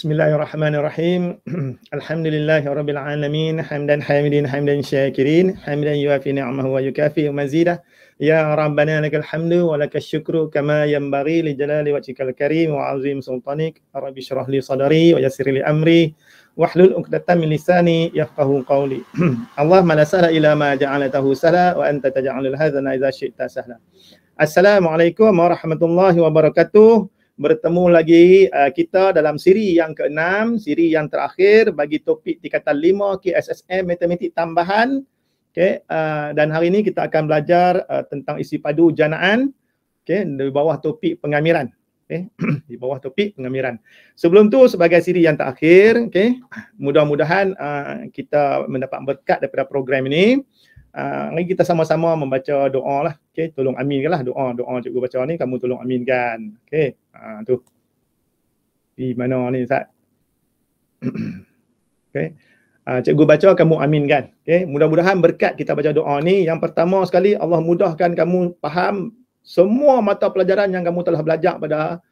Bismillahirrahmanirrahim. Alhamdulillahirabbil alamin, hamdan hamidin hamdan syakirin, hamdan yuafi ni'amahu wa yukafi mazidah. Ya Rabbana lakal hamdu wa lakal syukru kama yanbaghi li jalali wajhikal karim wa 'azim sultanik. Rabbi shrah li sadri wa yassir li amri wahlul 'uqdatam min lisani yafqahu qawli. Allahumma la sahla illa ma ja'altahu sahla wa anta taj'alul hadzana idza syi'ta sahla. Assalamualaikum warahmatullahi wabarakatuh. Bertemu lagi kita dalam siri yang ke-6, siri yang terakhir bagi topik tingkatan 5 KSSM Matematik Tambahan. Okay, dan hari ini kita akan belajar tentang isi padu janaan, okay, di bawah topik pengamiran. Okay, di bawah topik pengamiran. Sebelum tu sebagai siri yang terakhir, okay, mudah-mudahan kita mendapat berkat daripada program ini. Mari kita sama-sama membaca doa lah. Okay, tolong aminkanlah doa cikgu baca ni, kamu tolong aminkan. Okay, tu. Di mana ni Ustaz? Okay, cikgu baca, kamu aminkan. Okay, mudah-mudahan berkat kita baca doa ni. Yang pertama sekali, Allah mudahkan kamu faham semua mata pelajaran yang kamu telah belajar pada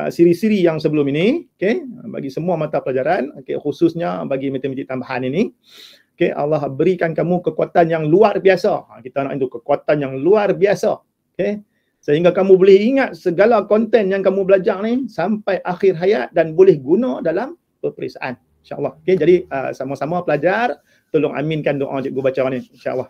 siri-siri yang sebelum ini. Okay, bagi semua mata pelajaran, okay, khususnya bagi matematik tambahan ini. Okay, Allah berikan kamu kekuatan yang luar biasa. Kita nak itu kekuatan yang luar biasa. Okay, sehingga kamu boleh ingat segala konten yang kamu belajar ni sampai akhir hayat dan boleh guna dalam peperiksaan. InsyaAllah. Okay, jadi sama-sama pelajar. Tolong aminkan doa cikgu baca ni. InsyaAllah.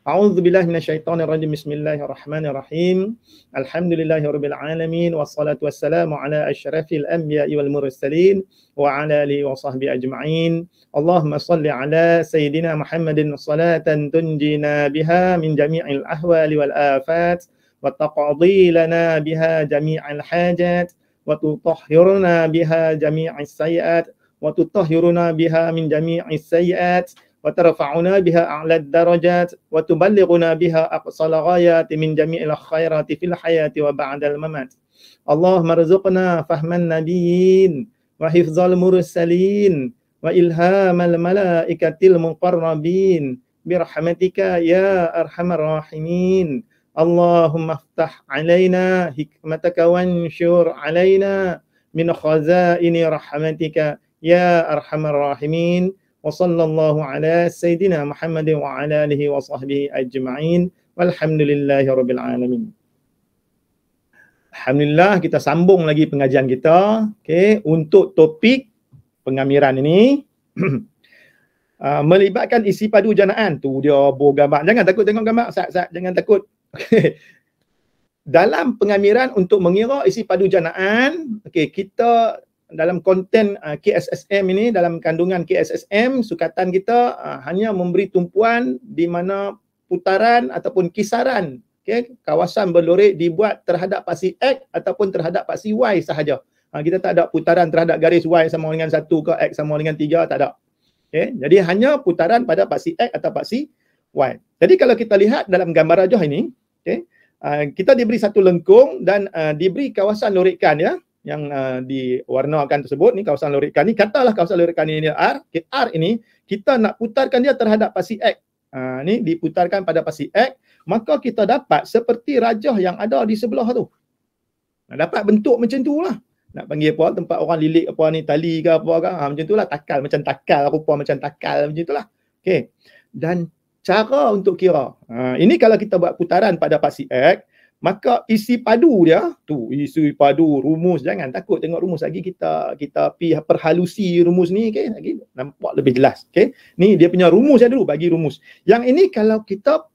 A'udzubillahi minasyaitonirrajim. Bismillahirrahmanirrahim. Alhamdulillahirabbil alamin wassalatu wassalamu ala asyrafil anbiya'i wal mursalin wa ala alihi wa sahbihi ajma'in. Allahumma shalli ala sayyidina Muhammadin salatan tunjina biha min jami'il ahwali wal afat wa taqdi lana biha jami'al hajat wa tutahhiruna biha jami'is sayyi'at wa tutahhiruna biha min jami'is sayyi'at wa tarfa'una biha a'lad darajat wa tuballighuna biha aqsal ghayati min jami'il khairati fil hayati wa ba'dal mamat. Allahumma rzuqna fahman nabiyyin wa hifzal mursalin wa ilhamal malaikatil muqarrabin birahmatika ya arhamar rahimin. Allahumma aftah alaina hikmataka wanshur alaina min khazaini rahmatika ya arhamar rahimin. Wa sallallahu ala sayyidina Muhammadin wa ala alihi wa sahbihi ajma'in. Walhamdulillahi rabbil alamin. Alhamdulillah, kita sambung lagi pengajian kita. Okay, untuk topik pengamiran ini melibatkan isi padu janaan. Tu dia buah gambar. Jangan takut tengok gambar. Sat, jangan takut. Okay. Dalam pengamiran untuk mengira isi padu janaan, okay, kita dalam konten KSSM ini, dalam kandungan KSSM, sukatan kita hanya memberi tumpuan di mana putaran ataupun kisaran, okay, kawasan berlorek dibuat terhadap paksi X ataupun terhadap paksi Y sahaja. Kita tak ada putaran terhadap garis Y sama dengan 1 ke X sama dengan 3, tak ada. Okay, jadi hanya putaran pada paksi X atau paksi Y. Jadi kalau kita lihat dalam gambar rajah ini, okay, kita diberi satu lengkung dan diberi kawasan lorekan, ya, yang diwarnakan tersebut ni, kawasan lorekan ni, katalah kawasan lorekan ini R. Okay, R ini kita nak putarkan dia terhadap paksi X. Ni diputarkan pada paksi X, maka kita dapat seperti rajah yang ada di sebelah tu. Dapat bentuk macam tu lah. Nak panggil apa, tempat orang lilik apa ni, tali ke apa ke, macam tu lah, takal, macam takal, rupa macam takal, macam tu lah. Okay. Dan cara untuk kira, ini kalau kita buat putaran pada paksi X, maka isi padu dia, tu isi padu, rumus, jangan takut tengok rumus lagi, kita perhalusi rumus ni, okay, lagi nampak lebih jelas. Okay. Ni dia punya rumus dulu, bagi rumus. Yang ini kalau kita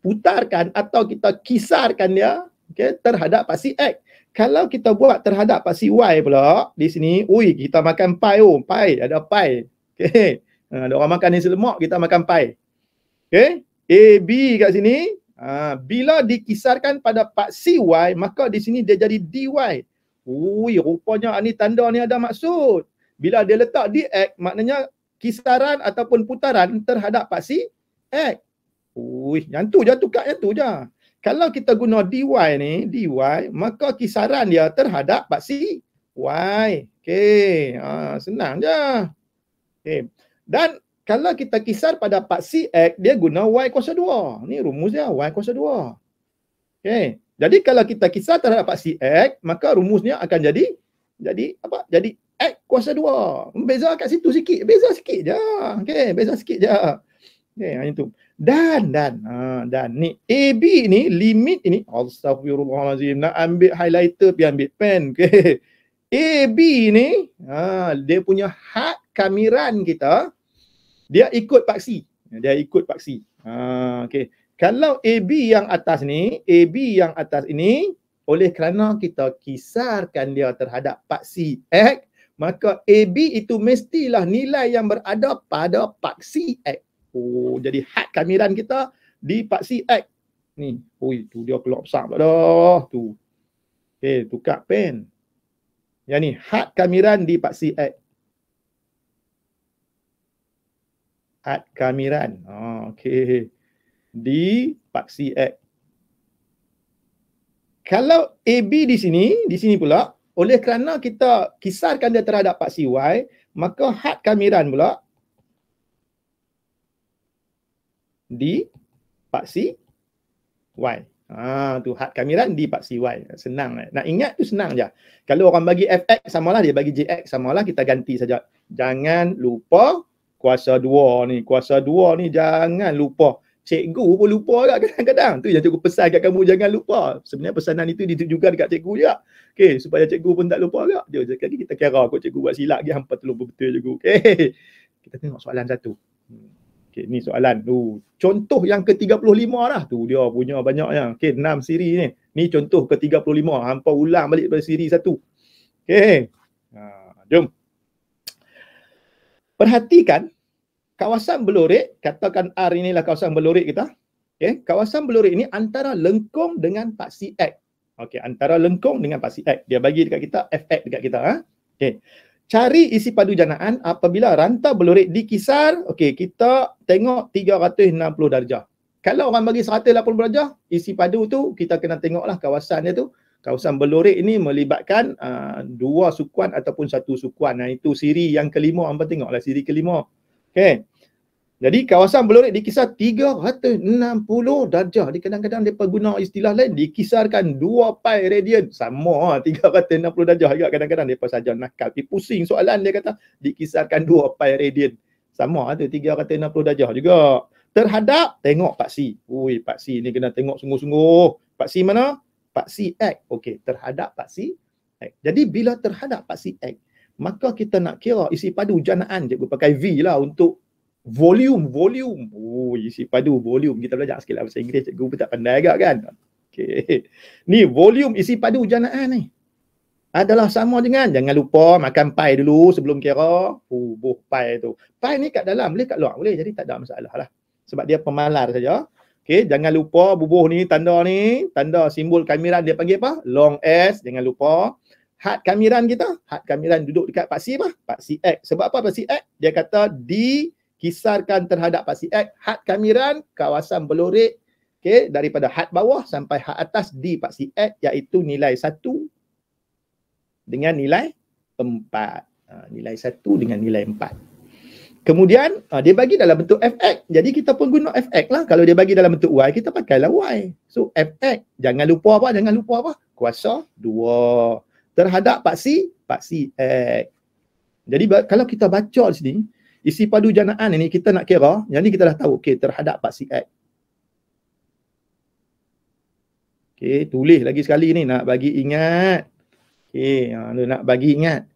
putarkan atau kita kisarkan dia, okay, terhadap paksi X. Kalau kita buat terhadap paksi Y pula, di sini, kita makan pai, pai, ada pai. Okay. Ada orang makan nasi lemak, kita makan pai. Okay. A, B kat sini, bila dikisarkan pada paksi Y, maka di sini dia jadi DY. Rupanya ni tanda ni ada maksud. Bila dia letak di X, maknanya kisaran ataupun putaran terhadap paksi X. Yang tu je, tukar yang tu je. Kalau kita guna DY ni, DY, maka kisaran dia terhadap paksi Y. Okey, senang je. Okey. Dan kalau kita kisar pada paksi X, dia guna Y kuasa 2. Ni rumus dia, Y kuasa 2. Okey. Jadi kalau kita kisar terhadap paksi X, maka rumusnya akan jadi apa? Jadi X kuasa 2. Beza kat situ sikit. Beza sikit je. Okey, beza sikit je. Okey, yang itu. Dan ni AB ni limit ini, astagfirullahalazim, nak ambil highlighter pergi ambil pen. Okey. AB ni dia punya had kamiran kita dia ikut paksi. Dia ikut paksi. Okey. Kalau AB yang atas ni, AB yang atas ini, oleh kerana kita kisarkan dia terhadap paksi X, maka AB itu mestilah nilai yang berada pada paksi X. Oh, jadi had kamiran kita di paksi X. Ni, tu dia keluar besar pula dah. Tu. Okey, tukar pen. Yang ni, had kamiran di paksi X. Had kamiran. Okey. Di paksi X. Kalau AB di sini pula, oleh kerana kita kisarkan dia terhadap paksi Y, maka had kamiran pula di paksi Y. Tu had kamiran di paksi Y. Senang. Nak ingat tu senang je. Kalau orang bagi Fx samalah, dia bagi Jx samalah, kita ganti saja. Jangan lupa kuasa 2 ni. Kuasa 2 ni jangan lupa. Cikgu pun lupa agak kadang-kadang. Tu yang cikgu pesan kat kamu, jangan lupa. Sebenarnya pesanan itu ditujukan dekat cikgu juga. Okey, supaya cikgu pun tak lupa agak. Dia sekali kita kira kot cikgu buat silap lagi, hampa terlalu betul cikgu. Okey. Kita tengok soalan satu. Okey, ni soalan. Contoh yang ke-35 dah. Tu dia punya banyak yang. Okey, 6 siri ni. Ni contoh ke-35. Hampa ulang balik pada siri 1. Okey. Jom. Perhatikan kawasan belorik, katakan R inilah kawasan belorik kita. Okey, kawasan belorik ini antara lengkung dengan paksi X. Okey, antara lengkung dengan paksi X. Dia bagi dekat kita Fx dekat kita. Okey. Cari isi padu janaan apabila rantau belorik dikisar. Okey, kita tengok 360 darjah. Kalau orang bagi 180 darjah, isi padu tu kita kena tengoklah kawasan dia tu. Kawasan belorik ini melibatkan 2 sukuan ataupun 1 sukuan. Nah, itu siri yang kelima. Hangpa tengoklah siri kelima. Okey. Jadi kawasan belorik dikisar 360 darjah. Di kadang-kadang mereka guna istilah lain, dikisarkan 2 pi radian. Sama 360 darjah juga kadang-kadang mereka saja nakal. Pusing soalan dia kata dikisarkan 2 pi radian. Sama tu 360 darjah juga. Terhadap tengok paksi. Ui, paksi ni kena tengok sungguh-sungguh. Paksi mana? Paksi X. Okey, terhadap paksi X. Jadi bila terhadap paksi X, maka kita nak kira isi padu janaan. Cikgu pakai V lah untuk volume. Isi padu volume. Kita belajar sikit lah bahasa Inggeris. Cikgu pun tak pandai agak kan. Okey. Ni volume isi padu janaan ni adalah sama dengan, jangan lupa makan pi dulu sebelum kira. Buh pi tu. Pi ni kat dalam boleh, kat luar boleh. Jadi tak ada masalah lah. Sebab dia pemalar saja. Okey, jangan lupa bubuh ni, tanda simbol kamiran dia panggil apa? Long S, jangan lupa. Had kamiran kita, had kamiran duduk dekat paksi apa? Paksi X. Sebab apa paksi X? Dia kata dikisarkan terhadap paksi X. Had kamiran kawasan belorik, okey, daripada had bawah sampai had atas di paksi X, iaitu nilai 1 dengan nilai 4. Nilai 1 dengan nilai 4. Kemudian dia bagi dalam bentuk Fx. Jadi kita pun guna Fx lah. Kalau dia bagi dalam bentuk Y, kita pakailah Y. So Fx, jangan lupa apa? Kuasa 2 terhadap paksi X. Jadi kalau kita baca di sini, isi padu janaan ini kita nak kira, yang ni kita dah tahu, okey, terhadap paksi X. Okey, tulis lagi sekali ni nak bagi ingat. Okey, nak bagi ingat.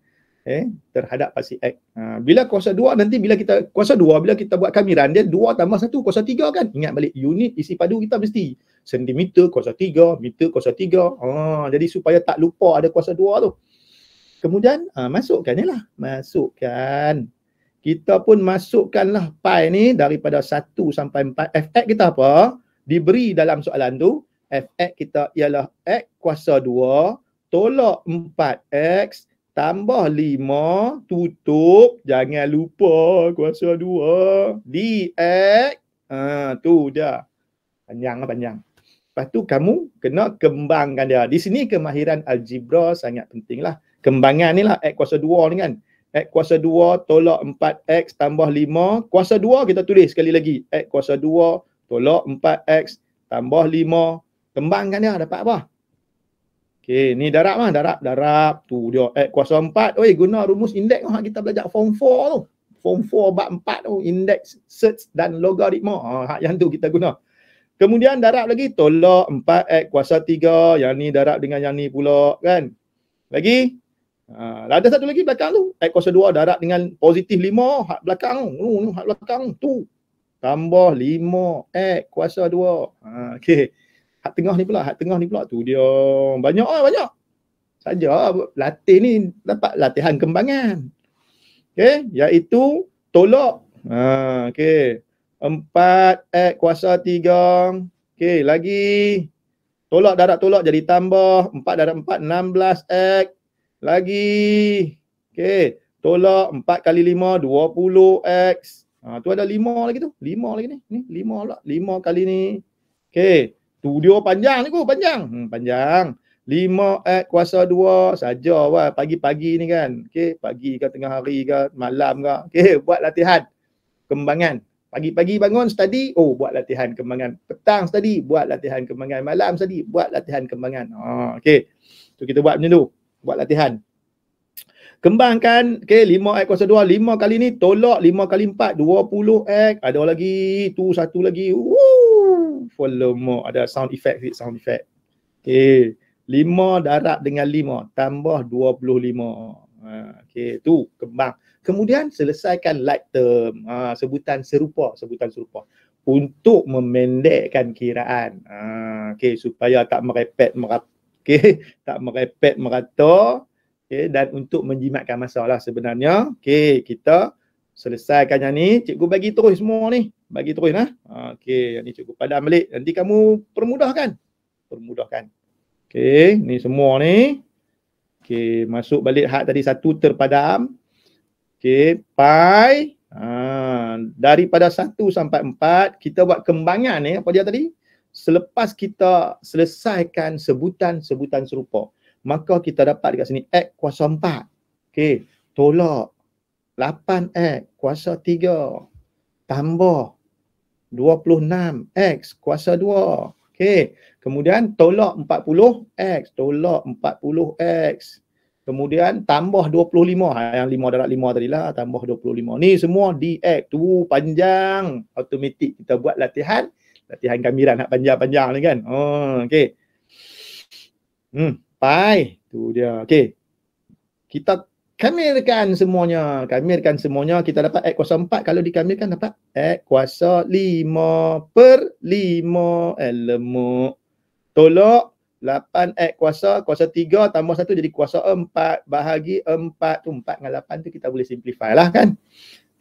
Terhadap paksi X. Bila kuasa 2 nanti, bila kita kuasa 2, bila kita buat kamiran dia 2 tambah 1 kuasa 3 kan. Ingat balik unit isi padu kita mesti sentimeter kuasa 3, meter kuasa 3. Jadi supaya tak lupa ada kuasa 2 tu. Kemudian masukkan ni lah. Masukkan. Kita pun masukkanlah pi ni daripada 1 sampai 4. Fx kita apa? Diberi dalam soalan tu. Fx kita ialah X kuasa 2 tolak 4x tambah 5 tutup, jangan lupa kuasa 2 dx. Tu dia. Panjang. Lepas tu kamu kena kembangkan dia. Di sini kemahiran algebra sangat penting lah. Kembangan ni lah X kuasa 2 ni kan. X kuasa 2 tolak 4x tambah 5. Kuasa 2 kita tulis sekali lagi. X kuasa 2 tolak 4x tambah 5. Kembangkan dia dapat apa? Okey, ni darab mah, darab tu dia kuasa 4. Oi, guna rumus indeks kita belajar form 4 tu. Form 4 bab 4 tu, indeks, search dan logaritma. Yang tu kita guna. Kemudian darab lagi tolak 4x kuasa 3. Yang ni darab dengan yang ni pula kan. Lagi ada satu lagi belakang tu, x kuasa 2 darab dengan positif 5 hak belakang tu. Hak belakang tu. Tambah 5x kuasa 2. Okey. Hak tengah ni pula tu dia. Banyak. Saja latih ni dapat latihan kembangan. Okey, iaitu tolak. Okey. 4x kuasa 3. Okey, lagi tolak darab tolak jadi tambah 4 darab 4 16x. Lagi. Okey, tolak 4 kali 5 20x. Tu ada 5 lagi tu. 5 lagi ni. Ni 5 pula. 5 kali ni. Okey. Tu dia panjang ni panjang. Panjang. 5x kuasa 2 saja pagi-pagi ni kan. Okey, pagi ke tengah hari ke malam ke. Okey, buat latihan kembangan. Pagi-pagi bangun study, buat latihan kembangan. Petang study, buat latihan kembangan. Malam study, buat latihan kembangan. Okey. So kita buat macam tu. Buat latihan. Kembangkan, okey, 5x kuasa 2, 5 kali ni tolak 5 kali 4, 20x. Ada lagi, tu satu lagi. Follow ada sound effect. Okey, 5 darab dengan 5 tambah 25. Okey, tu kembang. Kemudian selesaikan like term, sebutan serupa. Untuk memendekkan kiraan. Okey, supaya tak merepet merata. Okay, dan untuk menjimatkan masa lah sebenarnya. Okey, kita selesaikan yang ni. Cikgu bagi terus semua ni. Bagi terus lah. Okey, yang ni cikgu padam balik. Nanti kamu permudahkan. Okey, ni semua ni. Okey, masuk balik hak tadi 1 terpadam. Okey, pi. Daripada 1 sampai 4, kita buat kembangan ni. Apa dia tadi? Selepas kita selesaikan sebutan serupa, maka kita dapat dekat sini x kuasa 4. Okey, tolak 8x kuasa 3 tambah 26x kuasa 2. Okey, kemudian tolak 40x, kemudian tambah 25. Yang 5 darab 5 tadilah, tambah 25. Ni semua dx tu panjang. Automatik kita buat latihan gamiran hak panjang-panjang ni kan. Okey. Pi tu dia. Okey. Kita kamirkan semuanya. Kita dapat x kuasa 4. Kalau dikamirkan dapat x kuasa 5 per 5. Lemuk. Tolak 8x kuasa 3 tambah 1 jadi kuasa 4 bahagi 4 tu 4 dengan 8 tu kita boleh simplify lah kan.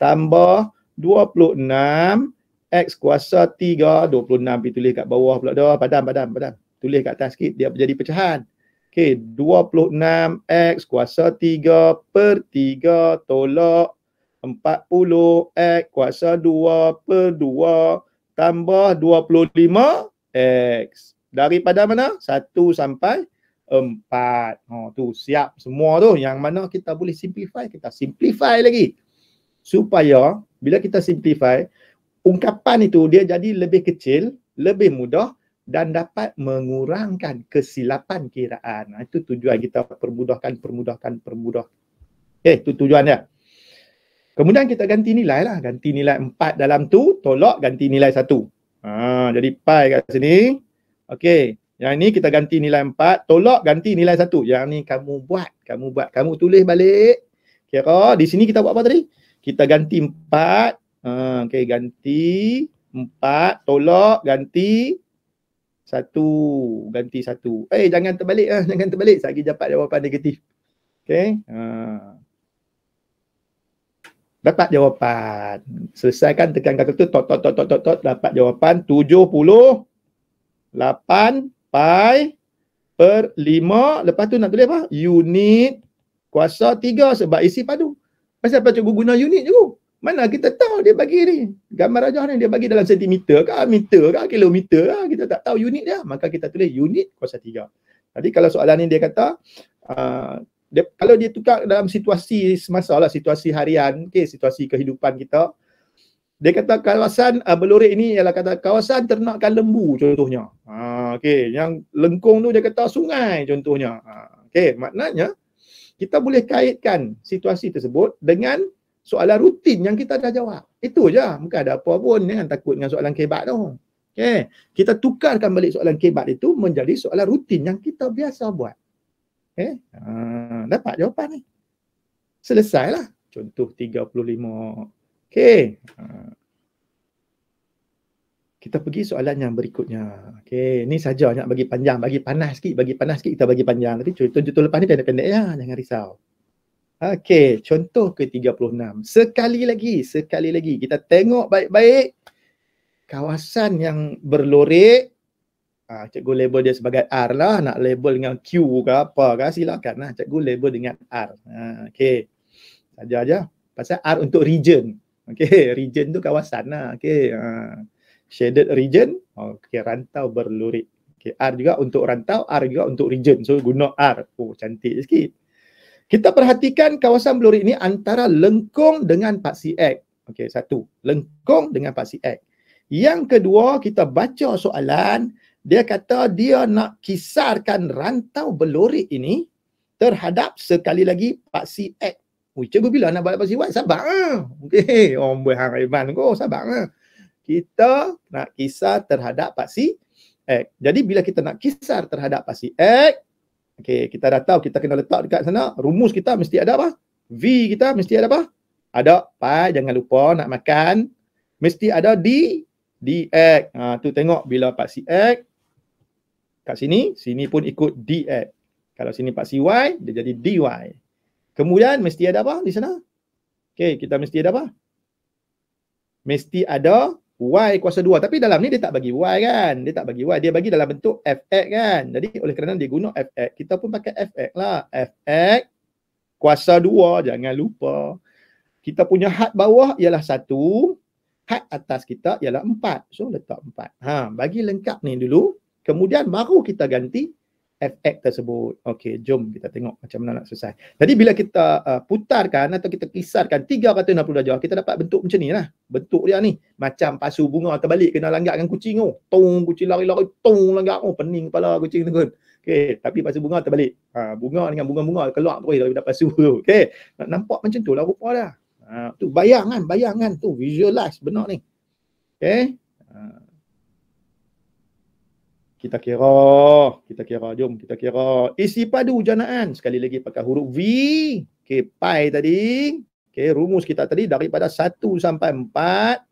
Tambah 26 x kuasa 3, 26 pergi tulis kat bawah pula dah. Padam. Tulis kat atas sikit dia jadi pecahan. Okey, 26x kuasa 3 per 3 tolak 40x kuasa 2 per 2 tambah 25x. Daripada mana? 1 sampai 4. Tu siap semua tu. Yang mana kita boleh simplify, kita simplify lagi. Supaya bila kita simplify, ungkapan itu dia jadi lebih kecil, lebih mudah dan dapat mengurangkan kesilapan kiraan. Itu tujuan kita permudahkan. Itu tujuan dia. Kemudian kita ganti nilai lah. Ganti nilai 4 dalam tu, tolak ganti nilai 1. Jadi pi kat sini. Okey, yang ni kita ganti nilai 4, tolak ganti nilai 1. Yang ni kamu buat. Kamu tulis balik. Kira di sini kita buat apa tadi? Kita ganti 4. Okey, ganti 4, tolak ganti 1. Jangan terbalik Saya dapat jawapan negatif. Okey. Dapat jawapan. Selesaikan, tekan kalkulator, tot, dapat jawapan 78 pi per 5. Lepas tu nak tulis apa? Unit kuasa 3 sebab isi padu. Pasal apa cikgu guna unit cikgu? Mana kita tahu dia bagi ni. Gambar rajah ni dia bagi dalam sentimeter ke, meter ke, kilometer ke. Kita tak tahu unit dia. Maka kita tulis unit kuasa 3. Jadi kalau soalan ni dia kata, kalau dia tukar dalam situasi semasa lah, situasi harian, situasi kehidupan kita, Dia kata kawasan berlorek ini ialah kata kawasan ternakan lembu contohnya. Okey, yang lengkung tu dia kata sungai contohnya. Okey, maknanya kita boleh kaitkan situasi tersebut dengan soalan rutin yang kita dah jawab. Itu je, bukan ada apa pun. Jangan takut dengan soalan kebat tu. Okey, kita tukarkan balik soalan kebat itu menjadi soalan rutin yang kita biasa buat. Okey, dapat jawapan ni. Selesailah. Contoh 35. Okey. Kita pergi soalan yang berikutnya. Okey, ni saja nak bagi panjang, bagi panas sikit kita bagi panjang. Tapi contoh lepas ni pendek-pendek ya, jangan risau. Okey, contoh ke-36. Sekali lagi kita tengok baik-baik kawasan yang berlorek. Cikgu label dia sebagai R lah. Nak label dengan Q ke apa ke, silakan lah. Cikgu label dengan R. Okey. Saja aja. Pasal R untuk region. Okey, region tu kawasan lah. Okey. Shaded region. Okey, rantau berlorek. Okey, R juga untuk rantau, R juga untuk region. So guna R. Oh, cantik sikit. Kita perhatikan kawasan berlorek ini antara lengkung dengan paksi X. Okey, satu. Lengkung dengan paksi X. Yang kedua, kita baca soalan. Dia kata dia nak kisarkan rantau berlorek ini terhadap sekali lagi paksi X. Cikgu bila nak balik paksi Y? Sabar lah. Okey, orang berhang Iman kau, sabar lah. Kita nak kisar terhadap paksi X. Jadi bila kita nak kisar terhadap paksi X, okey, kita dah tahu kita kena letak dekat sana. Rumus kita mesti ada apa? V kita mesti ada apa? Ada pi, jangan lupa nak makan. Mesti ada dx. Tu tengok bila paksi X kat sini, sini pun ikut dx. Kalau sini paksi Y, dia jadi dy. Kemudian mesti ada apa di sana? Okey, kita mesti ada apa? Mesti ada Y kuasa 2. Tapi dalam ni dia tak bagi Y kan? Dia tak bagi Y. Dia bagi dalam bentuk fx kan? Jadi oleh kerana dia guna fx, kita pun pakai fx lah. Fx kuasa 2. Jangan lupa. Kita punya had bawah ialah 1. Had atas kita ialah 4. So letak 4. Bagi lengkap ni dulu. Kemudian baru kita ganti fx tersebut. Okey, jom kita tengok macam mana nak selesai. Jadi bila kita putarkan atau kita kisarkan 360 darjah, kita dapat bentuk macam ni lah. Bentuk dia ni macam pasu bunga terbalik kena langgar dengan kucing tu. Tong, kucing lari-lari, tong langgar. Oh, pening kepala kucing tu kan. Okey, tapi pasu bunga terbalik. Bunga dengan bunga-bunga keluar terus daripada pasu tu. Okey, nak nampak macam tu lah rupa dia. Tu bayangan tu, visualize benar ni. Okey. Kita kira, jom kita kira. Isi padu janaan, sekali lagi pakai huruf V. Okey, pi tadi. Okey, rumus kita tadi daripada 1 sampai 4.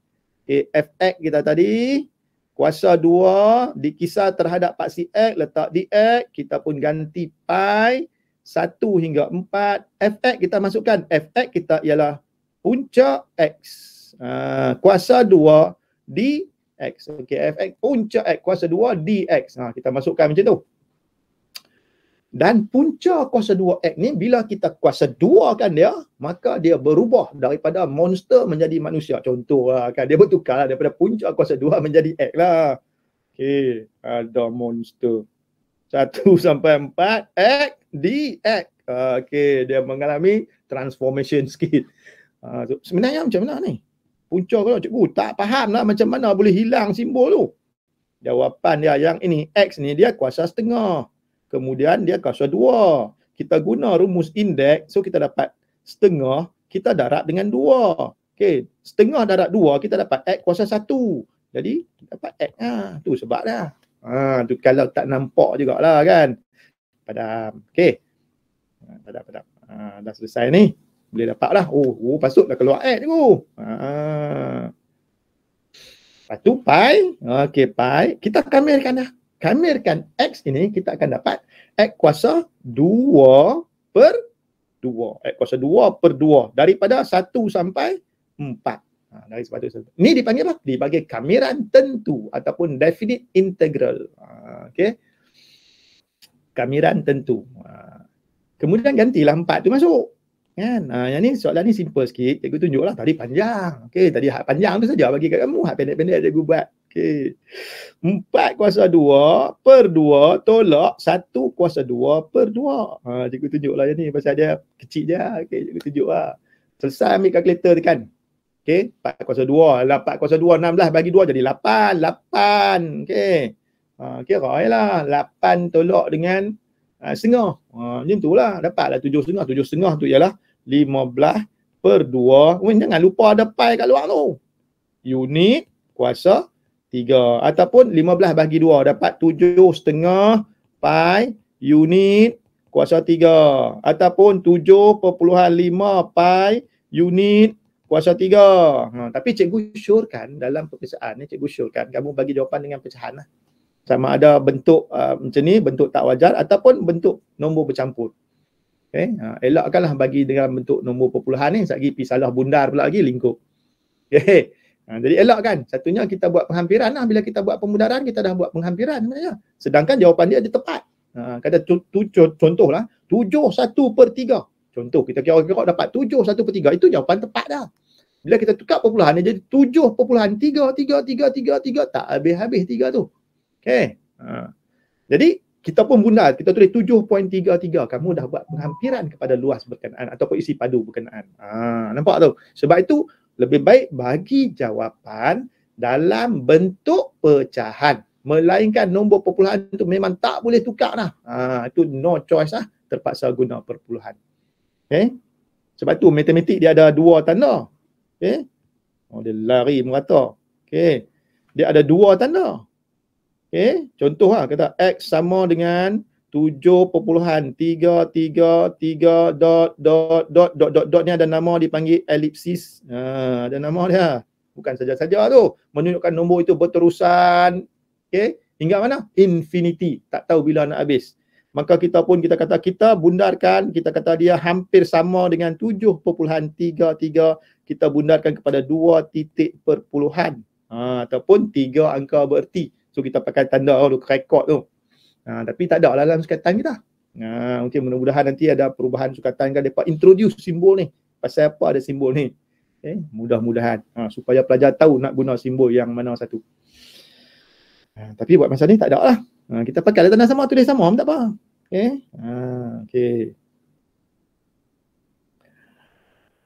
Okey, fx kita tadi. Kuasa 2 dikisar terhadap paksi X, letak dx. Kita pun ganti pi 1 hingga 4. Fx kita masukkan. Fx kita ialah puncak X. Kuasa 2 di X. Okey, fx puncak X kuasa 2 dx. Kita masukkan macam tu. Dan punca kuasa 2x ni bila kita kuasa 2 kan dia, maka dia berubah daripada monster menjadi manusia. Contoh lah kan, dia bertukar lah daripada punca kuasa 2 menjadi x lah. Okey, ada monster 1 sampai 4 x dx. Okey, dia mengalami transformation sikit. Sebenarnya macam mana ni? Punca kalau cikgu tak faham lah macam mana boleh hilang simbol tu. Jawapan dia yang ini, X ni dia kuasa setengah. Kemudian dia kuasa 2. Kita guna rumus indeks, so kita dapat setengah, kita darab dengan 2. Okey, setengah darab 2, kita dapat X kuasa 1. Jadi, kita dapat X. Tu sebab dah. Tu kalau tak nampak jugalah kan. Padam. Okey. Padam. Dah selesai ni. Boleh dapat lah. Oh, pasut dah keluar X tu. Lepas tu pi. Okey, pi. Kita kamirkan dah. Kamirkan X ini, kita akan dapat X kuasa 2 per 2. X kuasa 2 per 2. Daripada 1 sampai 4. Dari 1 sampai 4. Ini dipanggil apa? Dipanggil kamiran tentu ataupun definite integral. Okey. Kamiran tentu. Kemudian gantilah 4 tu masuk. Kan? Yang ni soalan ni simple sikit. Cikgu tunjuklah tadi panjang. Okey, tadi hak panjang tu saja bagi kat kamu. Hak pendek-pendek cikgu buat. Okey. 4 kuasa 2 per 2 tolak 1 kuasa 2 per 2. Cikgu tunjuklah yang ni pasal dia kecil je. Okey, cikgu tunjuklah. Selesai ambil kalkulator tekan. Okey, 4 kuasa 2. 4 kuasa 2, 16 bagi 2 jadi 8. 8. Okey. Kira lah 8 tolak dengan setengah. Macam tu lah. Dapatlah 7,5. 7,5 tu ialah 15/2. Jangan lupa ada pi kat luar tu. Unit kuasa 3. Ataupun 15 bagi 2. Dapat 7,5 pi unit kuasa 3. Ataupun 7,5 pi unit kuasa 3. Tapi cikgu syorkan dalam perpisahan ni, cikgu syorkan kamu bagi jawapan dengan pecahan lah. Sama ada bentuk macam ni, bentuk tak wajar ataupun bentuk nombor bercampur. Okay? Elakkanlah bagi dalam bentuk nombor perpuluhan ni, sekejap lagi pergi salah bundar pula lagi lingkup. Okay? Jadi elak kan? Satunya kita buat penghampiran lah. Bila kita buat pemudaran, kita dah buat penghampiran sebenarnya. Sedangkan jawapan dia tepat. Kata contohlah 7/1/3. Contoh, kita kira-kira dapat 7/1/3. Itu jawapan tepat dah. Bila kita tukar perpuluhan dia jadi 7.3333. Tak habis-habis 3 tu. Okay. Jadi kita pun bundar, kita tulis 7.33. Kamu dah buat penghampiran kepada luas berkenaan ataupun isi padu berkenaan. Nampak tu? Sebab itu lebih baik bagi jawapan dalam bentuk pecahan. Melainkan nombor perpuluhan itu memang tak boleh tukar lah. Itu no choice lah. Terpaksa guna perpuluhan. Okay. Sebab tu matematik dia ada 2 tanda. Okay. Dia lari merata. Okay. Dia ada 2 tanda. Okay. Contoh lah, kata X sama dengan 7.333 dot ni ada nama dipanggil elipsis. Ada nama dia. Bukan saja-saja tu. Menunjukkan nombor itu berterusan. Okay. Hingga mana? Infinity. Tak tahu bila nak habis. Maka kita kata kita bundarkan, kita kata dia hampir sama dengan 7.33. Kita bundarkan kepada 2 titik perpuluhan. Ataupun 3 angka bererti. So kita pakai tanda rekod tu. Tapi tak ada dalam sukatan kita. Okay, mudah-mudahan nanti ada perubahan sukatan kan, mereka introduce simbol ni. Pasal apa ada simbol ni? Okay, mudah-mudahan supaya pelajar tahu nak guna simbol yang mana satu. Tapi buat masa ni tak ada lah. Kita pakai tanda sama, tulis sama, tak apa. Okay. Okay.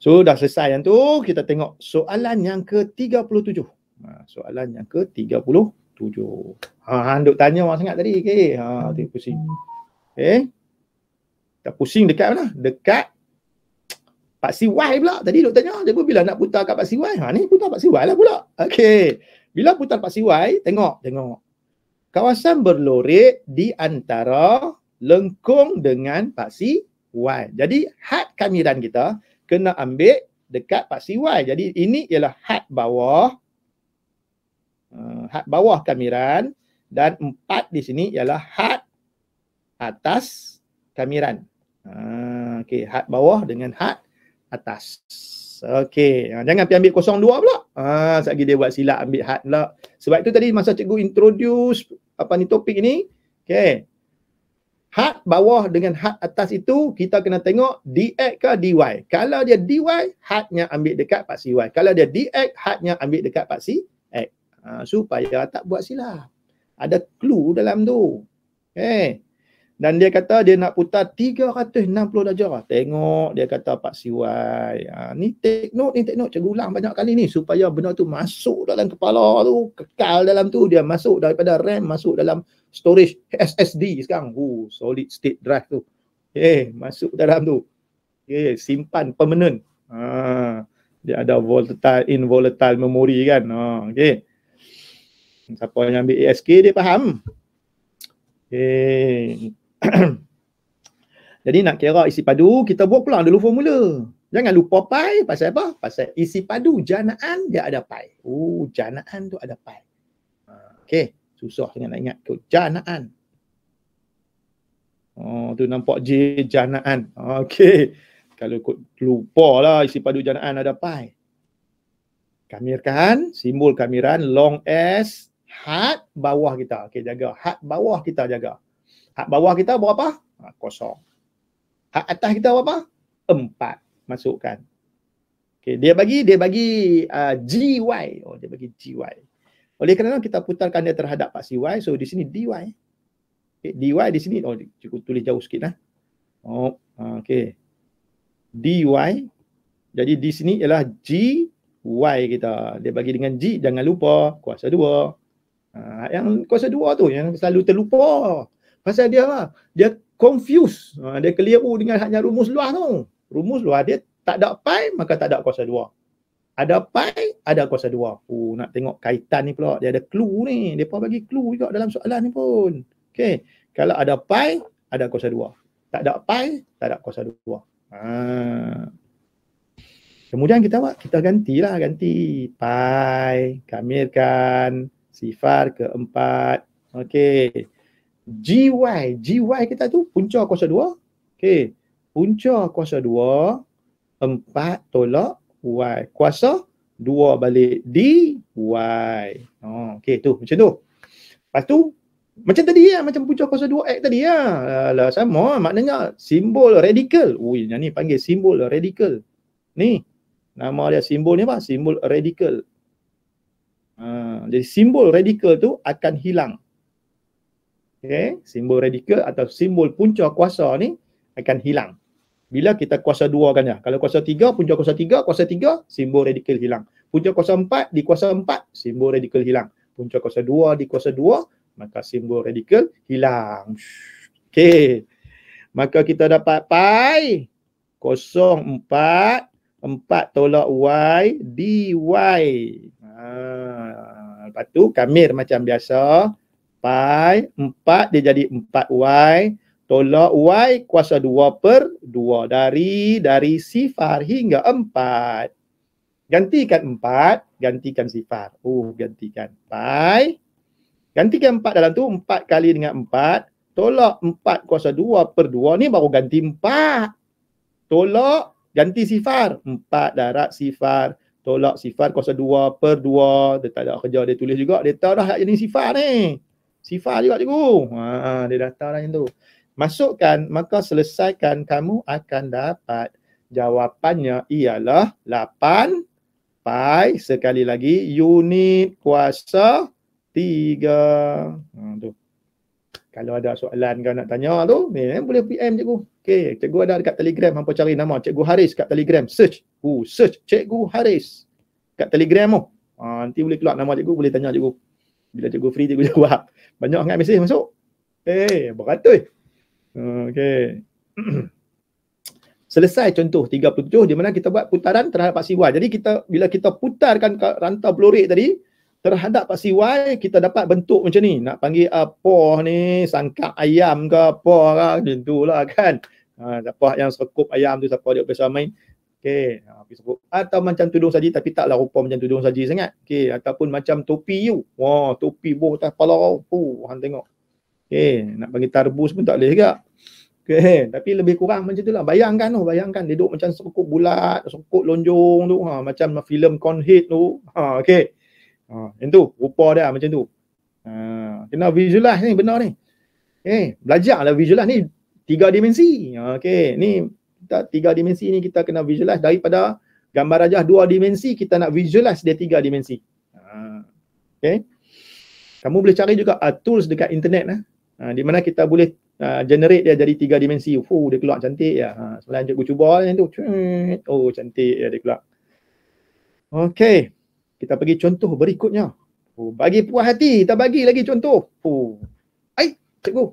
So dah selesai yang tu. Kita tengok soalan yang ke-37. Soalan yang ke-37. Duk tanya orang sangat tadi. Okay. Tu pusing. Okay. Kita pusing dekat mana? Dekat Paksi Y pula. Tadi duk tanya. Dia bila nak putar kat Paksi Y? Ni putar Paksi Y lah pula. Okay. Bila putar Paksi Y, tengok. Kawasan berlorek di antara lengkung dengan Paksi Y. Jadi had kamiran kita kena ambil dekat Paksi Y. Jadi ini ialah had bawah. Had bawah kamiran. Dan 4 di sini ialah had atas kamiran. Okay, had bawah dengan had atas. Okay, jangan pergi ambil 02 pula. Sekejap lagi dia buat silap ambil had pula. Sebab itu tadi masa cikgu introduce topik ini. Okay. Had bawah dengan had atas itu kita kena tengok dx ke dy. Kalau dia dy, hadnya ambil dekat Paksi Y. Kalau dia dx, hadnya ambil dekat Paksi X. Supaya tak buat silap. Ada clue dalam tu. Okay. Dan dia kata dia nak putar 360 darjah. Tengok dia kata Paksi Y. Ni take note. Cikgu ulang banyak kali ni supaya benda tu masuk dalam kepala tu. Kekal dalam tu. Dia masuk daripada RAM, masuk dalam storage SSD sekarang. Solid state drive tu. Okay, masuk dalam tu. Okay, simpan permanent. Dia ada volatile, involatile memory kan. Okay. Siapa yang ambil ASK dia faham. Okay. Jadi nak kira isi padu, kita buat pula dulu formula. Jangan lupa pi. Pasal apa? Pasal isi padu janaan dia ada pi. Janaan tu ada pi. Okay. Susah sangat nak ingat tu. Janaan. Tu nampak J janaan. Okay. Kalau lupa lah isi padu janaan ada pi. Kamirkan. Simbol kamiran long S. Had bawah kita. Okay, jaga. Had bawah kita jaga. Had bawah kita berapa? Kosong. Had atas kita berapa? 4. Masukkan. Okay, dia bagi GY. Dia bagi GY. Oleh kerana kita putarkan dia terhadap Paksi Y, so di sini dy. Okay, dy di sini, cukup tulis jauh sikit lah. Okay. dy. Jadi di sini ialah GY. Y kita. Dia bagi dengan G, jangan lupa kuasa 2. Yang kuasa 2 tu yang selalu terlupa. Pasal dia apa? Dia confuse. Dia keliru dengan hanya rumus luar tu. Rumus luar dia tak ada pi, maka tak ada kuasa 2. Ada pi, ada kuasa 2. Nak tengok kaitan ni pula. Dia ada clue ni. Dia pun bagi clue juga dalam soalan ni pun. Okey. Kalau ada pi, ada kuasa 2. Tak ada pi, tak ada kuasa 2. Kemudian kita buat, kita gantilah, ganti pi, kamirkan, sifar keempat. Okey. GY kita tu punca kuasa 2. Okey. Punca kuasa 2, 4 tolak Y. Kuasa 2 balik dy. Okey, tu macam tu. Lepas tu macam tadi ya, macam punca kuasa 2x tadi ya. Alah, sama maknanya simbol radikal. Yang ni panggil simbol radikal. Ni nama dia simbol ni apa? Simbol radikal. Jadi simbol radikal tu akan hilang. Okay? Simbol radikal atau simbol punca kuasa ni akan hilang bila kita kuasa 2 kan ya. Kalau kuasa 3, punca kuasa 3, simbol radikal hilang. Punca kuasa 4 di kuasa 4, simbol radikal hilang. Punca kuasa 2 di kuasa 2, maka simbol radikal hilang. Okey. Maka kita dapat pi 0,4 4 tolak Y dy. Lepas tu kamir macam biasa. Pi 4 dia jadi 4Y tolak Y kuasa 2/2 dari sifar hingga 4. Gantikan 4, gantikan sifar. Gantikan pi. Gantikan 4 dalam tu, 4 kali dengan 4 tolak 4 kuasa 2/2 ni baru ganti 4. Tolak ganti sifar. 4 darab sifar tolak sifar kuasa 2/2. Dia tak ada kerja, dia tulis juga. Dia tahu dah jenis sifar ni. Sifar juga cikgu. Dia dah tahu dah yang tu. Masukkan, maka selesaikan, kamu akan dapat jawapannya ialah 8 pi sekali lagi unit kuasa 3. Tu. Kalau ada soalan kau nak tanya tu, boleh PM cikgu. Okey, cikgu ada dekat Telegram, hampa cari nama Cikgu Haris kat Telegram, search. Search Cikgu Haris kat Telegram tu. Nanti boleh keluar nama cikgu, boleh tanya cikgu. Bila cikgu free, cikgu jawab. Banyak sangat mesej masuk. Beratus. Okey. Selesai contoh 37 di mana kita buat putaran terhadap paksi Y. Jadi bila kita putarkan rantau pelurik tadi terhadap paksi Y, kita dapat bentuk macam ni. Nak panggil apa ni, sangkap ayam ke apa ke, macam itulah kan. Siapa yang serkup ayam tu, siapa dia biasa main. Okey, atau macam tudung saji tapi taklah rupa macam tudung saji sangat. Okey, ataupun macam topi you. Topi boh atas kepala. Hang tengok. Okey, nak panggil tarbus pun tak boleh juga. Okey, tapi lebih kurang macam itulah. Bayangkan dia duduk macam serkup bulat, serkup lonjong tu, macam filem Conhead tu. Okey. Yang tu, rupa dia macam tu. Kena visualize ni, benar ni. Belajarlah visualize ni 3 dimensi. Okey, ni 3 dimensi ni kita kena visualize. Daripada gambar rajah 2 dimensi, kita nak visualize dia 3 dimensi. Okey. Kamu boleh cari juga tools dekat internet di mana kita boleh generate dia jadi 3 dimensi. Dia keluar cantik ya. Selain cikgu cuba yang tu. Cantik ya dia keluar. Okey. Kita pergi contoh berikutnya. Bagi puas hati, kita bagi lagi contoh. Cikgu.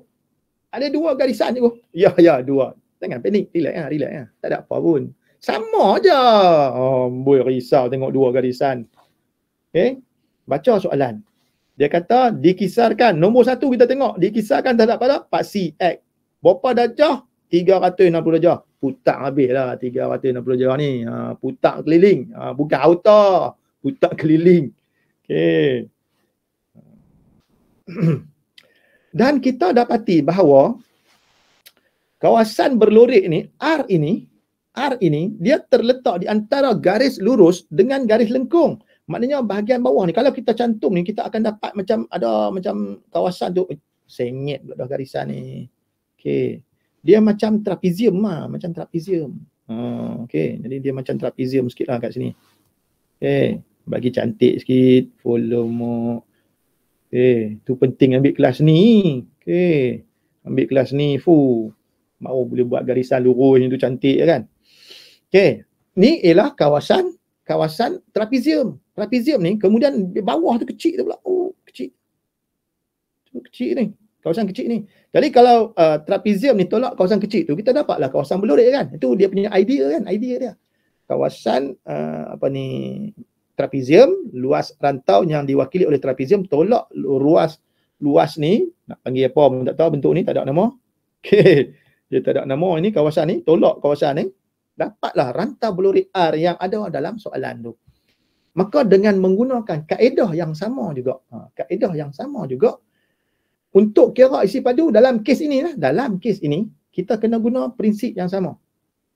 Ada 2 garisan cikgu. Ya, 2. Jangan panik, relax. Tak ada apa pun. Sama je. Boy risau tengok 2 garisan. Okey. Baca soalan. Dia kata dikisarkan, nombor 1 kita tengok, dikisarkan terhadap pada paksi X. Berapa darjah? 360 darjah. Putar habis lah 360 darjah ni. Putar keliling. Bukan auto. Putar keliling. Okey. Dan kita dapati bahawa kawasan berlorik ni, R ini, dia terletak di antara garis lurus dengan garis lengkung. Maknanya bahagian bawah ni, kalau kita cantum ni, kita akan dapat macam ada macam kawasan tu. Sengit pula dah garisan ni. Okey. Dia macam trapezium macam trapezium. Okey. Jadi dia macam trapezium sikit lah kat sini. Okey. Bagi cantik sikit. Volume. Okey. Tu penting ambil kelas ni. Okey. Ambil kelas ni. Baru boleh buat garisan lurus ni tu cantik kan. Okey. Ni ialah kawasan kawasan trapezium. Trapezium ni kemudian di bawah tu kecil tu pula. Oh, kecil. Kecil ni. Kawasan kecil ni. Jadi kalau trapezium ni tolak kawasan kecil tu, kita dapatlah kawasan belurik kan. Itu dia punya idea kan, idea dia. Kawasan trapezium, luas rantau yang diwakili oleh trapezium tolak luas ni, nak panggil apa pun tak tahu, bentuk ni tak ada nama. Okey. Dia tak ada nama, ini kawasan ni, tolak kawasan ni, dapatlah rantau belurik R yang ada dalam soalan tu. Maka dengan menggunakan kaedah yang sama juga, untuk kira isi padu dalam kes ini lah, kita kena guna prinsip yang sama,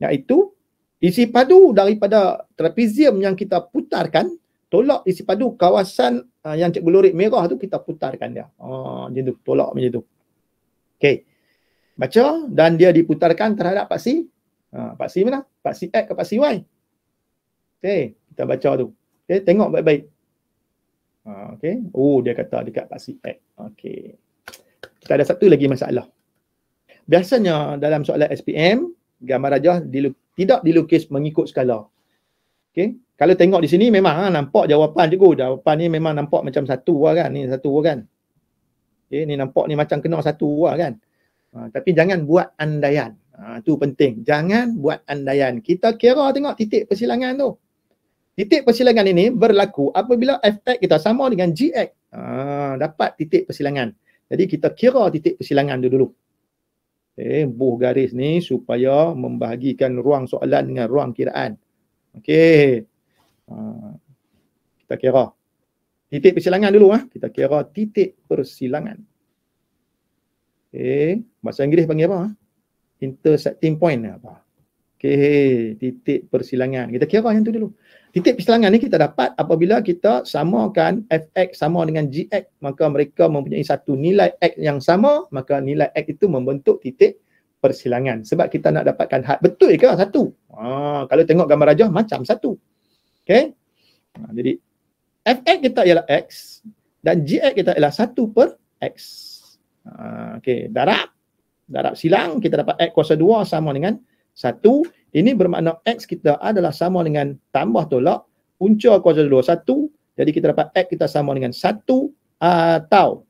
iaitu isi padu daripada trapezium yang kita putarkan tolak isi padu kawasan yang Cikgu Lurik merah tu, kita putarkan dia. Macam tu, tolak macam tu. Okey. Baca, dan dia diputarkan terhadap paksi. Paksi mana? Paksi X ke paksi Y. Okey, kita baca tu. Okey, tengok baik-baik. Okey. Oh, dia kata dekat paksi X. Okey. Kita ada satu lagi masalah. Biasanya dalam soalan SPM, gambar rajah tidak dilukis mengikut skala. Okey. Kalau tengok di sini memang nampak jawapan cikgu. Jawapan ni memang nampak macam satu lah kan. Ni satu kan. Okey, ni nampak ni macam kena satu lah kan. Tapi jangan buat andaian. Itu penting. Jangan buat andaian. Kita kira tengok titik persilangan tu. Titik persilangan ini berlaku apabila Fx kita sama dengan Gx. Dapat titik persilangan. Jadi kita kira titik persilangan tu dulu. Buh garis ni supaya membahagikan ruang soalan dengan ruang kiraan. Okey. Kita kira titik persilangan dulu. Kita kira titik persilangan. Okey. Bahasa Inggeris panggil apa? Intersecting point apa? Okey, titik persilangan. Kita kira yang tu dulu. Titik persilangan ni kita dapat apabila kita samakan Fx sama dengan Gx, maka mereka mempunyai satu nilai X yang sama, maka nilai X itu membentuk titik persilangan. Sebab kita nak dapatkan had. Betul ke satu? Kalau tengok gambar rajah macam satu. Okey. Jadi Fx kita ialah X dan Gx kita ialah 1/X. Okey, darab silang kita dapat X kuasa 2 sama dengan 1. Ini bermakna X kita adalah sama dengan tambah tolak punca kuasa 2 1. Jadi kita dapat X kita sama dengan 1 atau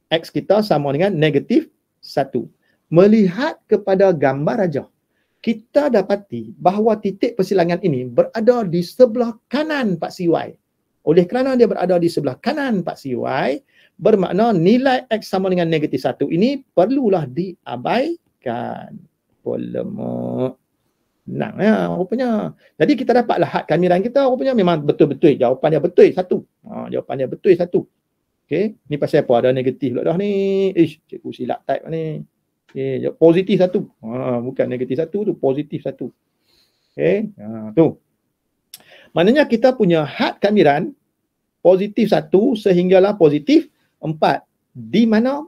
X kita sama dengan negatif 1. Melihat kepada gambar rajah, kita dapati bahawa titik persilangan ini berada di sebelah kanan paksi Y. Oleh kerana dia berada di sebelah kanan paksi Y, bermakna nilai X sama dengan negatif 1 ini perlulah diabaikan. Polemak. Senang ya rupanya. Jadi kita dapatlah had kamiran kita rupanya memang betul-betul. Jawapan dia betul satu. Jawapan dia betul satu. Okey, ni pasal apa? Ada negatif pula dah ni. Cikgu silap type ni. Okey, positif satu. Bukan negatif satu tu, positif satu. Okey, tu. Maknanya kita punya had kamiran positif 1 sehinggalah positif 4. Di mana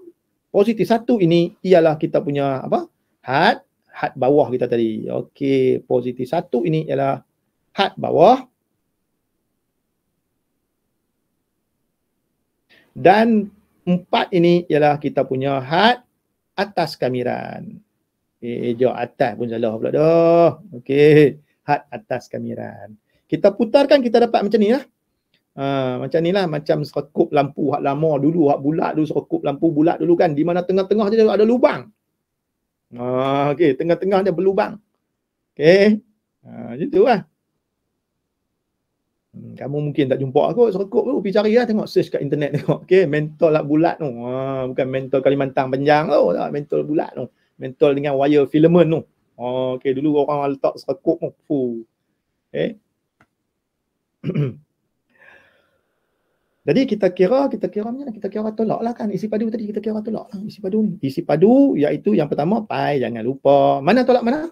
positif 1 ini ialah kita punya apa? Had bawah kita tadi. Okey, positif 1 ini ialah had bawah. Dan 4 ini ialah kita punya had atas kamiran. Jauh atas pun salah pula dah. Okey, had atas kamiran. Kita putarkan kita dapat macam ni lah. Macam ni lah, macam serekup lampu hak lama dulu, hak bulat dulu, serekup lampu bulat dulu kan, di mana tengah-tengah dia ada lubang. Okey, tengah-tengah dia berlubang. Okey. Gitu lah. Kamu mungkin tak jumpa aku serekup tu, pergi cari lah, tengok search kat internet tengok. Okey, mentol lah bulat tu. Bukan mentol Kalimantan panjang tu, tak, mentol bulat tu. Mentol dengan wire filament tu. Okey, dulu orang letak serekup tu. Okey. Jadi kita kira macam mana? Kita kira tolak lah kan. Isi padu tadi kita kira tolak lah. Isi padu ni. Isi padu iaitu yang pertama pi, jangan lupa. Mana tolak mana?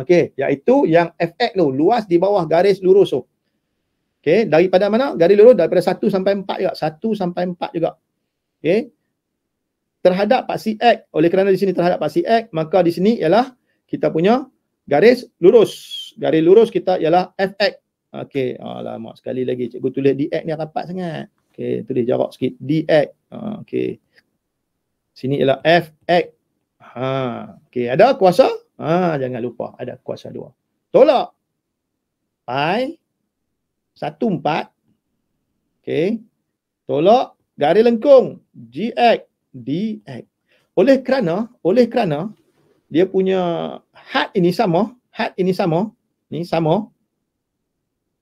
Okey, iaitu yang Fx tu, luas di bawah garis lurus tu. Okey, daripada mana? Garis lurus daripada 1 sampai 4 juga. 1 sampai 4 juga. Okey. Terhadap paksi X. Oleh kerana di sini terhadap paksi X, maka di sini ialah kita punya garis lurus. Garis lurus kita ialah Fx. Okey, lama sekali lagi cikgu tulis dx ni rapat sangat. Okey, tulis jarak sikit dx. Okey. Sini ialah fx. Okey, ada kuasa? Jangan lupa ada kuasa 2. Tolak pi 14. Okey. Tolak garis lengkung GX DX. Oleh kerana dia punya had ini sama, ni sama.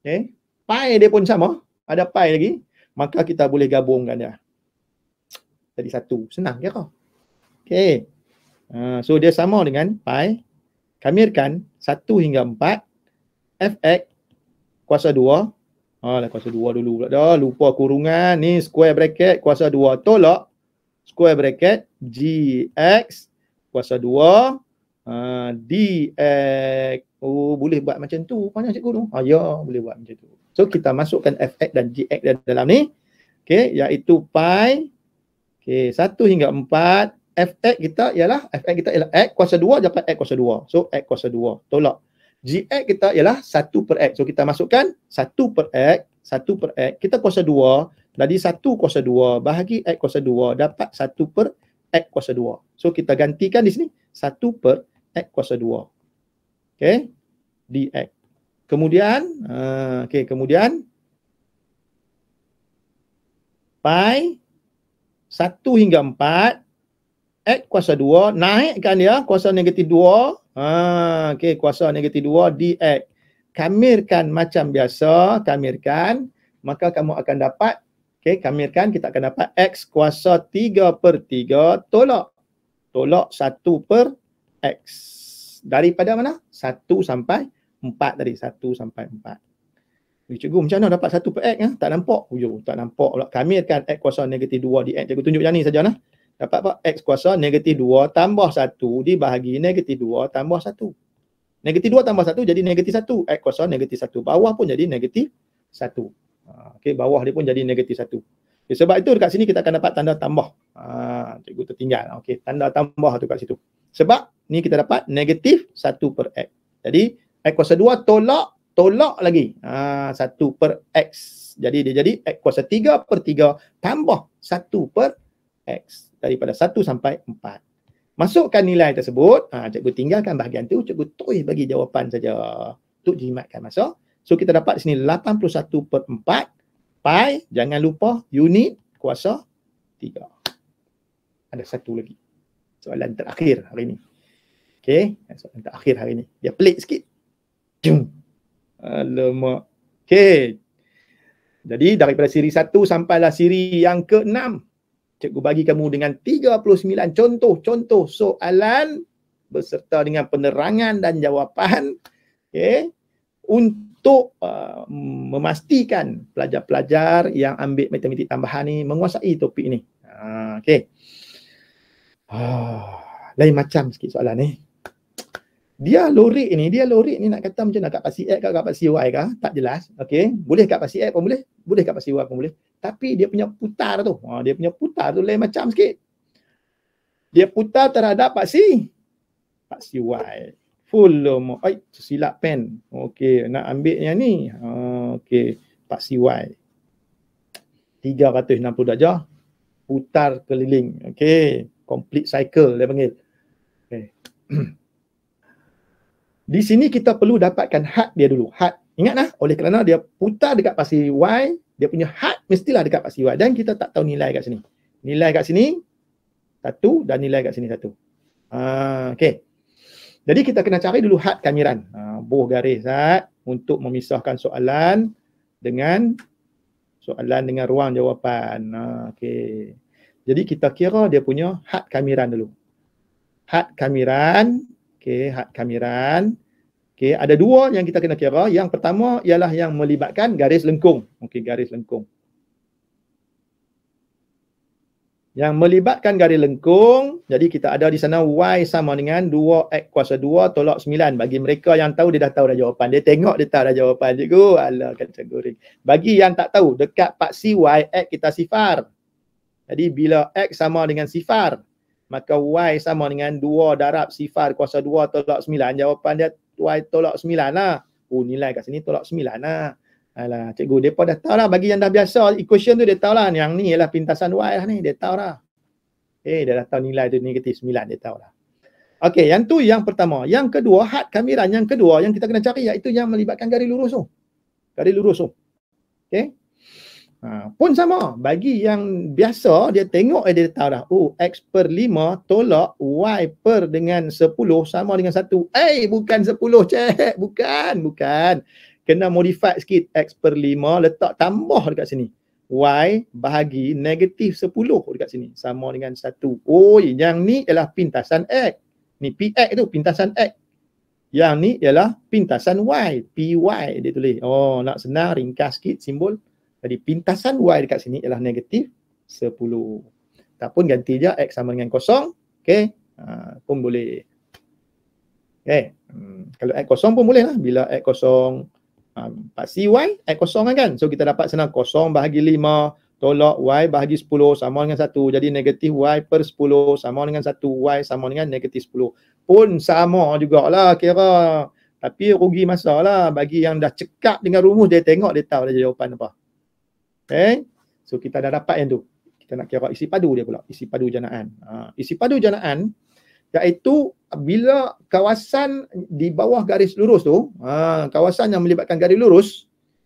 Okey. Pi dia pun sama, ada pi lagi, maka kita boleh gabungkan dia. Jadi satu, senang kira. Okey. So dia sama dengan pi. Kamirkan 1 hingga 4 fx kuasa 2. Kuasa 2 dulu pula dah. Lupa kurungan. Ni square bracket kuasa 2 tolak square bracket gx kuasa 2 dx. Oh, boleh buat macam tu. Mana cikgu tu? Ya, boleh buat macam tu. So kita masukkan fx dan gx dalam ni. Okey, iaitu pi. Okey, 1 hingga 4 fx kita ialah x kuasa 2 dapat x kuasa 2. So x kuasa 2 tolak. Gx kita ialah 1 per x. So kita masukkan 1 per x, 1 per x. Kita kuasa 2, jadi 1 kuasa 2 bahagi x kuasa 2 dapat 1 per x kuasa 2. So kita gantikan di sini 1 per x kuasa 2. Okey, dx. Kemudian kemudian pi 1 hingga 4 x kuasa 2, naikkan dia kuasa negatif 2. Okey, kuasa negatif 2 dx. Kamirkan macam biasa, maka kamu akan dapat, kamirkan, kita akan dapat x kuasa 3 per 3 tolak 1 per x. Daripada mana? 1 sampai 4 tadi, 1 sampai 4. Cikgu, macam mana dapat 1 per x? Tak nampak? Tak nampak pula. Kamirkan x kuasa negatif 2 dx. Cikgu tunjuk yang ni saja. Dapat apa? X kuasa negatif 2 tambah 1 dibahagi negatif 2 tambah 1. Negatif 2 tambah 1 jadi negatif 1. X kuasa negatif 1. Bawah pun jadi negatif 1. Okey, bawah dia pun jadi negatif 1. Okay, sebab itu dekat sini kita akan dapat tanda tambah. Cikgu tertinggal. Okey, tanda tambah tu kat situ. Sebab ni kita dapat negatif 1 per X. Jadi X kuasa 2 tolak lagi. 1 per X. Jadi dia jadi X kuasa 3 per 3 tambah 1 per X. Daripada 1 sampai 4. Masukkan nilai tersebut. Cikgu tinggalkan bahagian tu. Cikgu terus bagi jawapan saja. Untuk jimatkan masa. So kita dapat di sini 81 per 4. Pi. Jangan lupa unit kuasa 3. Ada satu lagi. Soalan terakhir hari ini. Okey. Soalan terakhir hari ini. Dia pelik sikit. Jum. Alamak. Okey. Jadi daripada siri 1 sampailah siri yang ke-6. Cikgu bagi kamu dengan 39 contoh soalan beserta dengan penerangan dan jawapan, untuk memastikan pelajar-pelajar yang ambil matematik tambahan ni menguasai topik ni. Lain macam sikit soalan ni. Dia lorik ni nak kata macam nak kat pasi X ke kat pasi Y ke, tak jelas. Boleh kat pasi X pun boleh kat pasi Y pun boleh. Tapi dia punya putar tu, lain macam sikit. Dia putar terhadap paksi Y. Full lomo. Silap pen. Nak ambil yang ni. Paksi Y. 360 darjah. Putar keliling. Complete cycle dia panggil. Di sini kita perlu dapatkan had dia dulu. Had. Ingatlah, oleh kerana dia putar dekat paksi Y, dia punya had mestilah dekat paksi Y. Dan kita tak tahu nilai kat sini. Nilai kat sini 1 dan nilai kat sini 1. Jadi kita kena cari dulu had kamiran. Buh garis had untuk memisahkan soalan dengan ruang jawapan. Jadi kita kira dia punya had kamiran dulu. Had kamiran. Had kamiran. Ada dua yang kita kena kira. Yang pertama ialah yang melibatkan garis lengkung. Garis lengkung. Yang melibatkan garis lengkung, jadi kita ada di sana Y sama dengan 2X kuasa 2 tolak 9. Bagi mereka yang tahu, dia dah tahu dah jawapan. Dia tengok, dia tahu dah jawapan. Cikgu, alah kategori. Bagi yang tak tahu, dekat paksi Y, X kita sifar. Jadi bila X sama dengan sifar, maka Y sama dengan 2 darab sifar kuasa 2 tolak 9. Jawapan dia Y tolak 9 lah. Nilai kat sini tolak 9 lah. Alah, cikgu, mereka dah tahu lah. Bagi yang dah biasa equation tu, dia tahu lah. Yang ni ialah pintasan Y lah ni. Dia tahu lah. Dia dah tahu nilai tu negatif 9. Dia tahu lah. yang tu yang pertama. Yang kedua, had kamiran yang kedua yang kita kena cari, iaitu yang melibatkan garis lurus tu. Garis lurus tu. Okey. Pun sama, bagi yang biasa dia tengok dia tahu dah, X per 5 tolak Y per dengan 10 sama dengan 1. Bukan 10 cik, bukan. Kena modify sikit, X per 5 letak tambah dekat sini. Y bahagi negatif 10 dekat sini sama dengan 1. Yang ni ialah pintasan X. Ni PX tu, pintasan X. Yang ni ialah pintasan Y, PY dia tulis. Nak senang ringkas sikit simbol. Jadi pintasan Y dekat sini ialah negatif 10. Ataupun ganti je X sama dengan kosong. Okey. Pun boleh. Okey. Kalau X kosong pun boleh lah. Bila X kosong paksi Y, X kosong kan. So kita dapat senang kosong bahagi 5 tolak Y bahagi 10 sama dengan 1. Jadi negatif Y per 10 sama dengan 1. Y sama dengan negatif 10. Pun sama jugalah kira. Tapi rugi masa lah. Bagi yang dah cekap dengan rumus, dia tengok, dia tahu dia jawapan apa. Okay. So kita dah dapat yang tu. Kita nak kira isi padu dia pula. Isi padu janaan. Isi padu janaan iaitu bila kawasan di bawah garis lurus tu, kawasan yang melibatkan garis lurus,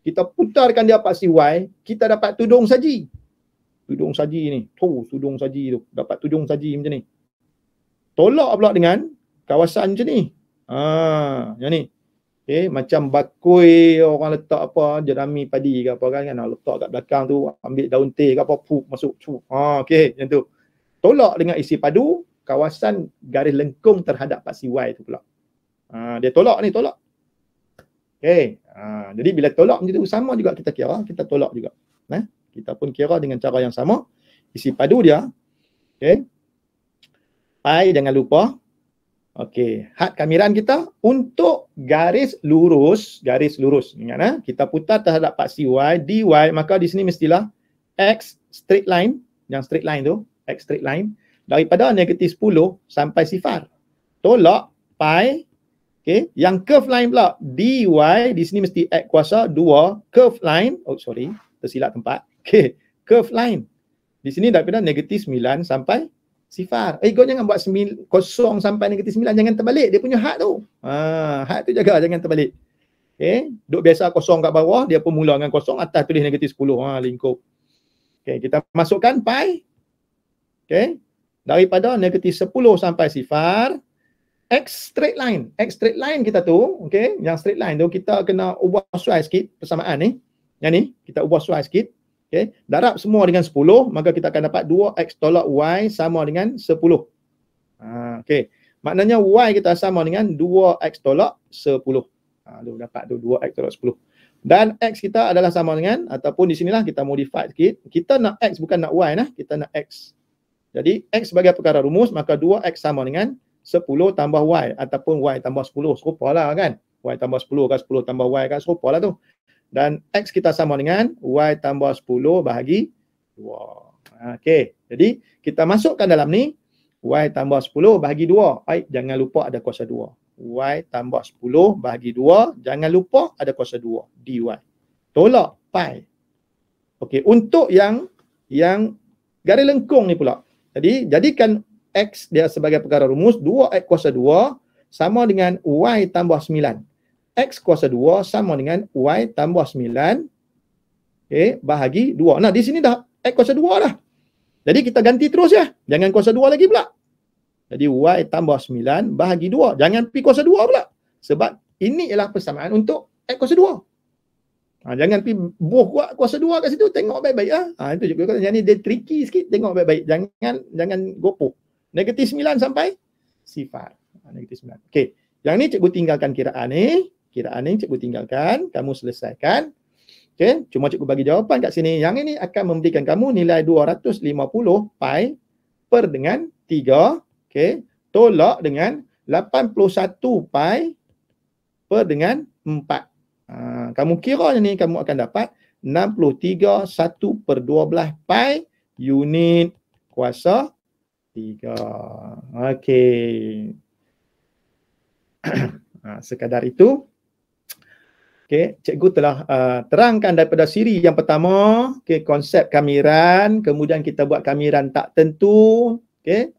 kita putarkan dia paksi Y, kita dapat tudung saji. Tudung saji ni. Tudung saji tu. Dapat tudung saji macam ni. Tolak pula dengan kawasan macam ni. Yang ni. Okay, macam bakui orang letak apa, jerami padi ke apa kan, letak kat belakang tu, ambil daun teh ke apa, masuk. Okey, macam tu. Tolak dengan isi padu kawasan garis lengkung terhadap paksi Y tu pula. Dia tolak ni, tolak. Okey. Jadi bila tolak macam tu, sama juga kita kira, kita tolak juga. Kita pun kira dengan cara yang sama. Isi padu dia. Okey. Pi jangan lupa. Okey, had kamiran kita untuk garis lurus. Ingat kita putar terhadap paksi Y, dy, maka di sini mestilah X straight line, yang straight line tu, X straight line daripada negatif 10 sampai sifar. Tolak pi. Okey, yang curve line pula dy di sini mesti X kuasa 2 curve line. Tersilap tempat. Okey, curve line. Di sini daripada negatif 9 sampai sifar. Kau jangan buat 0 sampai negatif 9. Jangan terbalik. Dia punya had tu. Had tu jaga. Jangan terbalik. Okay. Duk biasa kosong kat bawah. Dia pun mula dengan kosong. Atas tulis negatif 10. Lingkup. Okay. Kita masukkan pi. Okay. Daripada negatif 10 sampai sifar. X straight line. X straight line kita tu. Okay. Yang straight line tu kita kena ubah sesuai sikit persamaan ni. Yang ni. Kita ubah sesuai sikit. Okay. Darab semua dengan 10, maka kita akan dapat 2X tolak Y sama dengan 10. Okay. Maknanya Y kita sama dengan 2X tolak 10. Dapat tu 2X tolak 10. Dan X kita adalah sama dengan, ataupun di sinilah kita modify sikit. Kita nak X bukan nak Y kita nak X. Jadi X sebagai perkara rumus, maka 2X sama dengan 10 tambah Y, ataupun Y tambah 10. Serupa lah kan. Y tambah 10 kan, 10 tambah Y kan, serupa lah tu. Dan X kita sama dengan Y tambah 10 bahagi 2. Okey. Jadi, kita masukkan dalam ni, Y tambah 10 bahagi 2. Baik, jangan lupa ada kuasa 2. Y tambah 10 bahagi 2. Jangan lupa ada kuasa 2. dy. Tolak pi. Okey, untuk yang garis lengkung ni pula. Jadi, jadikan X dia sebagai perkara rumus. 2X kuasa 2 sama dengan Y tambah 9. X kuasa 2 sama dengan Y tambah 9 bahagi 2. Nah, di sini dah X kuasa 2 dah. Jadi kita ganti terus ya. Jangan kuasa 2 lagi pula. Jadi Y tambah 9 bahagi 2. Jangan pi kuasa 2 pula. Sebab ini ialah persamaan untuk X kuasa 2. Jangan pi buh kuat kuasa 2 kat situ. Tengok baik-baik ya. Itu juga. Yang ni dia tricky sikit. Tengok baik-baik. Jangan gopoh. Negatif 9 sampai sifar. Negatif 9. Okey. Yang ni cikgu tinggalkan kiraan ni. Kiraan ni cikgu tinggalkan, kamu selesaikan. Okey, cuma cikgu bagi jawapan kat sini. Yang ini akan memberikan kamu nilai 250 pi per dengan 3. Okey, tolak dengan 81 pi per dengan 4. Kamu kira ni kamu akan dapat 63 1 per 12 pi unit kuasa 3. Okey. Sekadar itu. Okey, cikgu telah terangkan daripada siri yang pertama, okey, konsep kamiran, kemudian kita buat kamiran tak tentu, okey,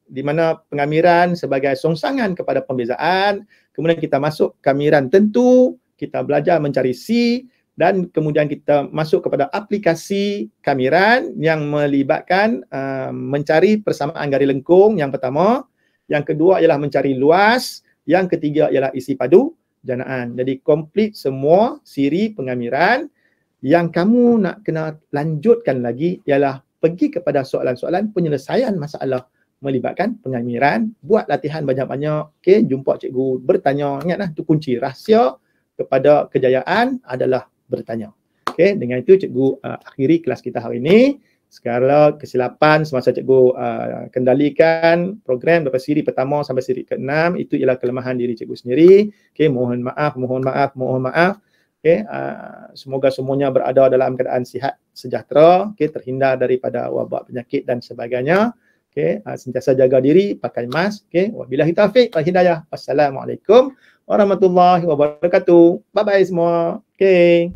di mana pengamiran sebagai songsangan kepada pembezaan, kemudian kita masuk kamiran tentu, kita belajar mencari C, dan kemudian kita masuk kepada aplikasi kamiran yang melibatkan mencari persamaan garis lengkung yang pertama, yang kedua ialah mencari luas, yang ketiga ialah isi padu janaan. Jadi komplit semua siri pengamiran. Yang kamu nak kena lanjutkan lagi ialah pergi kepada soalan-soalan penyelesaian masalah melibatkan pengamiran, buat latihan banyak-banyak, okey, jumpa cikgu, bertanya. Ingatlah tu kunci rahsia kepada kejayaan adalah bertanya. Okey, dengan itu cikgu akhiri kelas kita hari ini. Segala kesilapan semasa cikgu kendalikan program daripada siri pertama sampai siri ke-6 itu ialah kelemahan diri cikgu sendiri. Okey, mohon maaf. Okey, semoga semuanya berada dalam keadaan sihat sejahtera, okey, terhindar daripada wabak penyakit dan sebagainya. Okey, sentiasa jaga diri, pakai mask. Okey, wabillahi taufiq wal hidayah. Wassalamualaikum warahmatullahi wabarakatuh. Bye bye semua. Okey.